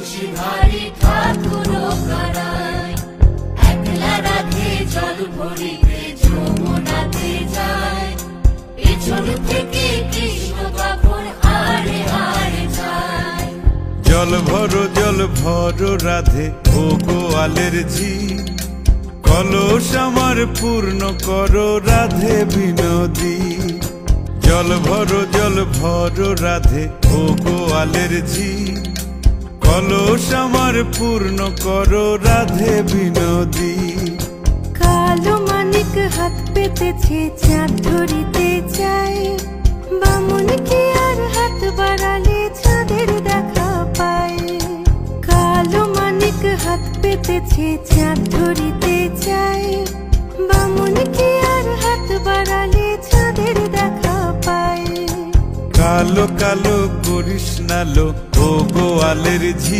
খুশি ভারী ঠাকুর করায়, একলা রাধে জল ভরিতে যমুনাতে যায়, পেছন থেকে কৃষ্ণ তখন হারে হারে যায়। জল ভরো রাধে ও গোয়ালের ঝি, কলস আমার পূর্ণ করো রাধে বিনোদী। জল ভরো রাধে ও গোয়ালের ঝি, কলস আমার পূর্ণ করো রাধে বিনোদী। কালো মানিক হাত পেতেছে চাঁদ ধরিতে চায়, বামুন কি আর হাত বাড়ালে চাঁদের দেখা পায়। কালো মানিক হাত পেতেছে চাঁদ ধরিতে চায়, বামুন কি আর হাত বাড়ালে চাঁদের দেখা পায়। কালো কালো করিস নালো ও গোয়ালের ঝি,